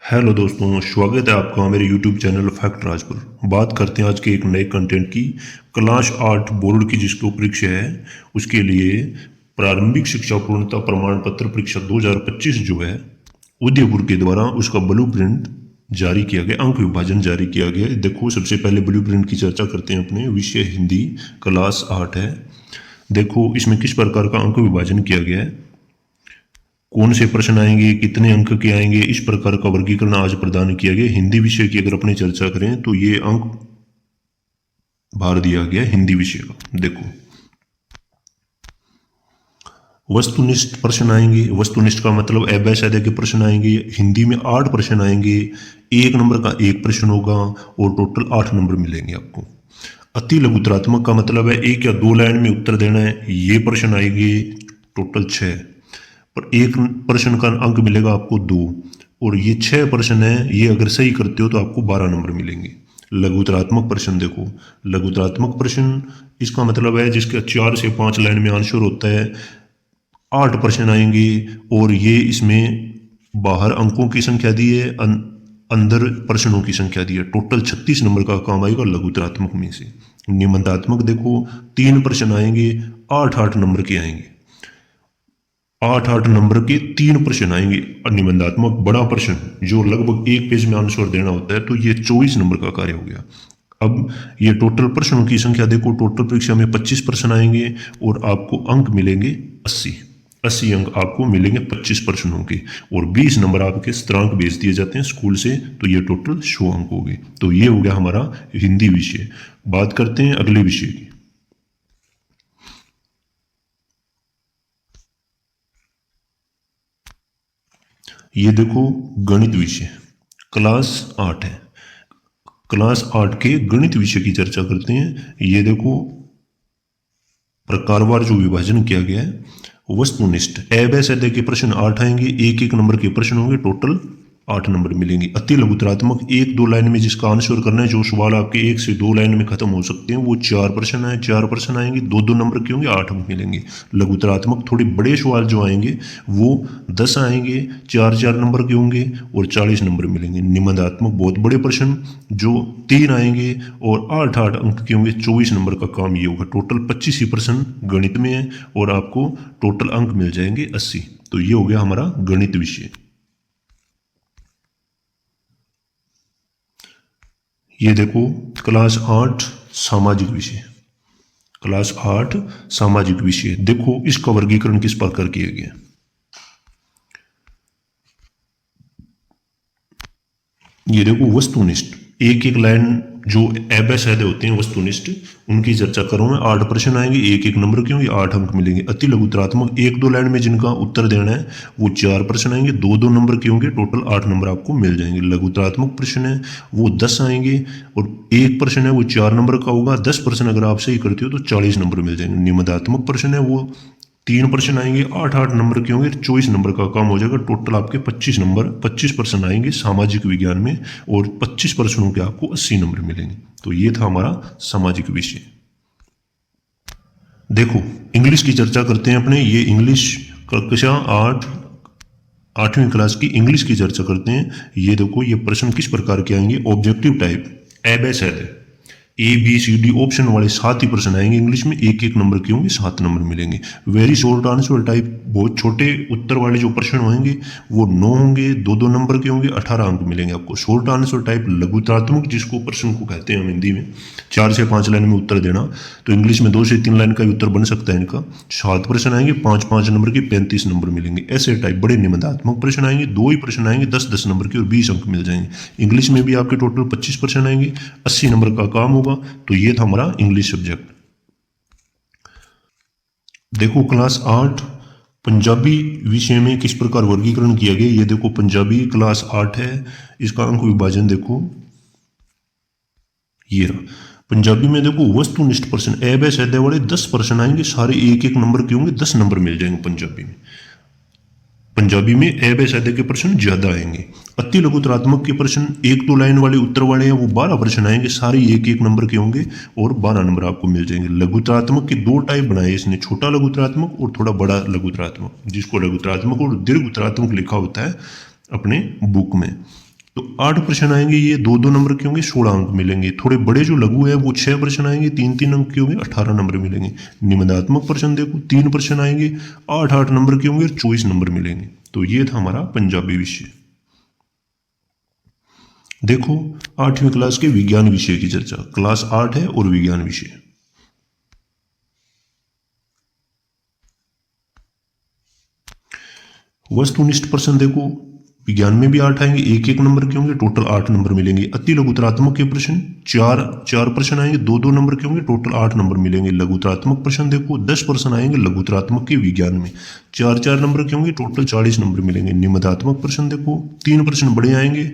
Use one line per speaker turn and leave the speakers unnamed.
Hello दोस्तों, स्वागत है आपका मेरे यूट्यूब चैनल फैक्ट राज पर। बात करते हैं आज के एक नए कंटेंट की। क्लास 8 बोर्ड की जिसको परीक्षा है उसके लिए प्रारंभिक शिक्षा पूर्णता प्रमाण पत्र परीक्षा 2025 जो है उदयपुर के द्वारा उसका ब्लूप्रिंट जारी किया गया, अंक विभाजन जारी किया गया। देखो, सबसे पहले ब्लूप्रिंट की चर्चा करते हैं। अपने विषय हिंदी क्लास 8 है। देखो इसमें किस प्रकार का अंक विभाजन किया गया है, कौन से प्रश्न आएंगे, कितने अंक के आएंगे, इस प्रकार का वर्गीकरण आज प्रदान किया गया। हिंदी विषय की अगर अपनी चर्चा करें तो ये अंक भार दिया गया हिंदी विषय का। देखो, वस्तुनिष्ठ प्रश्न आएंगे। वस्तुनिष्ठ का मतलब अभ्यास के प्रश्न आएंगे। हिंदी में 8 प्रश्न आएंगे, एक नंबर का एक प्रश्न होगा और टोटल 8 नंबर मिलेंगे आपको। अति लघुतरात्मक का मतलब है एक या दो लाइन में उत्तर देना है, ये प्रश्न आएंगे टोटल 6, पर एक प्रश्न का अंक मिलेगा आपको 2, और ये 6 प्रश्न है, ये अगर सही करते हो तो आपको 12 नंबर मिलेंगे। लघुतरात्मक प्रश्न देखो, लघुतरात्मक प्रश्न इसका मतलब है जिसके 4 से 5 लाइन में आंसर होता है। 8 प्रश्न आएंगे और ये इसमें बाहर अंकों की संख्या दी है, अंदर प्रश्नों की संख्या दी है। टोटल 36 नंबर का काम आएगा लघुतरात्मक में से। निबंधात्मक देखो, 3 प्रश्न आएंगे, 8-8 नंबर के आएंगे। 8-8 नंबर के 3 प्रश्न आएंगे। और निबंधात्मक बड़ा प्रश्न जो लगभग एक पेज में आंसर देना होता है, तो ये 24 नंबर का कार्य हो गया। अब ये टोटल प्रश्नों की संख्या देखो, टोटल परीक्षा में 25 प्रश्न आएंगे और आपको अंक मिलेंगे 80 अंक आपको मिलेंगे 25 प्रश्नों के, और 20 नंबर आपके स्त्रांक भेज दिए जाते हैं स्कूल से, तो ये टोटल 100 अंक हो गए। तो ये हो गया हमारा हिंदी विषय। बात करते हैं अगले विषय की। ये देखो, गणित विषय क्लास 8 है। क्लास 8 के गणित विषय की चर्चा करते हैं। ये देखो, प्रकारवार जो विभाजन किया गया है। वस्तुनिष्ठ अभ्यास के प्रश्न 8 आएंगे, एक एक नंबर के प्रश्न होंगे, टोटल 8 नंबर मिलेंगे। अति लघुतरात्मक एक दो लाइन में जिसका आंसर करना है, जो सवाल आपके 1 से 2 लाइन में खत्म हो सकते हैं, वो 4 प्रश्न है। 4 प्रश्न आएंगे, 2-2 नंबर के होंगे, 8 अंक मिलेंगे। लघुतरात्मक थोड़े बड़े सवाल जो आएंगे वो 10 आएंगे, 4-4 नंबर के होंगे और 40 नंबर मिलेंगे। निबंधात्मक बहुत बड़े प्रश्न जो 3 आएंगे और 8-8 अंक के होंगे, 24 नंबर का काम ये होगा। टोटल 25 ही प्रश्न गणित में है और आपको टोटल अंक मिल जाएंगे 80। तो ये हो गया हमारा गणित विषय। ये देखो, क्लास 8 सामाजिक विषय। क्लास 8 सामाजिक विषय देखो, इसका वर्गीकरण किस प्रकार किया गया। ये देखो, वस्तुनिष्ठ एक एक लाइन जो अभ्यास होते हैं वस्तुनिष्ठ, उनकी चर्चा करूं मैं। 8 प्रश्न आएंगे, एक एक नंबर के होंगे, 8 अंक मिलेंगे। अति लघुतरात्मक एक दो लाइन में जिनका उत्तर देना है, वो 4 प्रश्न आएंगे, 2-2 नंबर के होंगे, टोटल 8 नंबर आपको मिल जाएंगे। लघुतरात्मक प्रश्न है वो 10 आएंगे और एक प्रश्न है वो 4 नंबर का होगा। 10 प्रश्न अगर आप सही करते हो तो 40 नंबर मिल जाएंगे। निबंधात्मक प्रश्न है वो 3 प्रश्न आएंगे, 8-8 नंबर के होंगे, 24 नंबर का काम हो जाएगा। टोटल आपके 25 प्रश्न आएंगे सामाजिक विज्ञान में, और 25 प्रश्नों के आपको 80 नंबर मिलेंगे। तो ये था हमारा सामाजिक विषय। देखो, इंग्लिश की चर्चा करते हैं अपने। ये इंग्लिश कक्षा 8वीं क्लास की इंग्लिश की चर्चा करते हैं। ये देखो, ये प्रश्न किस प्रकार के आएंगे। ऑब्जेक्टिव टाइप अभ्यास ABCD ऑप्शन वाले 7 ही प्रश्न आएंगे इंग्लिश में, एक एक नंबर के होंगे, 7 नंबर मिलेंगे। वेरी शॉर्ट आंसर टाइप बहुत छोटे उत्तर वाले जो प्रश्न होंगे वो 9 होंगे, 2-2 नंबर के होंगे, 18 अंक मिलेंगे आपको। शॉर्ट आंसर टाइप लघुतात्मक जिसको प्रश्न को कहते हैं हम हिंदी में, 4 से 5 लाइन में उत्तर देना, तो इंग्लिश में 2 से 3 लाइन का ही उत्तर बन सकता है इनका। 7 प्रश्न आएंगे, 5-5 नंबर के, 35 नंबर मिलेंगे। ऐसे टाइप बड़े निबंधात्मक प्रश्न आएंगे, 2 ही प्रश्न आएंगे, 10-10 नंबर के और 20 अंक मिल जाएंगे। इंग्लिश में भी आपके टोटल 25 प्रश्न आएंगे, 80 नंबर का काम होगा। तो ये था हमारा इंग्लिश सब्जेक्ट। देखो, क्लास 8 पंजाबी विषय में किस प्रकार वर्गीकरण किया गया। ये देखो, पंजाबी क्लास 8 है, इसका अंक विभाजन देखो, ये रहा। पंजाबी में देखो, वस्तुनिष्ठ प्रश्न अभ्यास वाले 10 प्रश्न आएंगे, सारे एक एक नंबर के होंगे, 10 नंबर मिल जाएंगे पंजाबी में। पंजाबी में अभ्यास के प्रश्न ज्यादा आएंगे। अति लघुतरात्मक के प्रश्न 1-2 लाइन वाले उत्तर वाले हैं, वो 12 प्रश्न आएंगे, सारे एक एक नंबर के होंगे और 12 नंबर आपको मिल जाएंगे। लघुतरात्मक के 2 टाइप बनाए इसने, छोटा लघुतरात्मक और थोड़ा बड़ा लघुतरात्मक, जिसको लघुतरात्मक और दीर्घ उत्तरात्मक लिखा होता है अपने बुक में। तो 8 प्रश्न आएंगे, ये 2-2 नंबर के होंगे, 16 अंक मिलेंगे। थोड़े बड़े जो लघु है वो 6 प्रश्न आएंगे, 3-3 अंक के होंगे, 18 नंबर मिलेंगे। निबंधात्मक प्रश्न देखो 3 प्रश्न आएंगे, 8-8 नंबर के होंगे, 24 नंबर मिलेंगे। तो ये था हमारा पंजाबी विषय। देखो 8वीं क्लास के विज्ञान विषय की चर्चा, क्लास 8 है और विज्ञान विषय। वस्तुनिष्ठ प्रश्न देखो विज्ञान में भी 8 आएंगे, 1-1 नंबर के होंगे, टोटल 8 नंबर मिलेंगे। अति लघुतरात्मक के प्रश्न 4 प्रश्न आएंगे, 2-2 नंबर के होंगे, टोटल 8 नंबर मिलेंगे। लघुतरात्मक प्रश्न देखो 10 प्रश्न आएंगे लघुतरात्मक के विज्ञान में, 4-4 नंबर के होंगे, टोटल 40 नंबर मिलेंगे। निबंधात्मक प्रश्न देखो 3 प्रश्न बड़े आएंगे,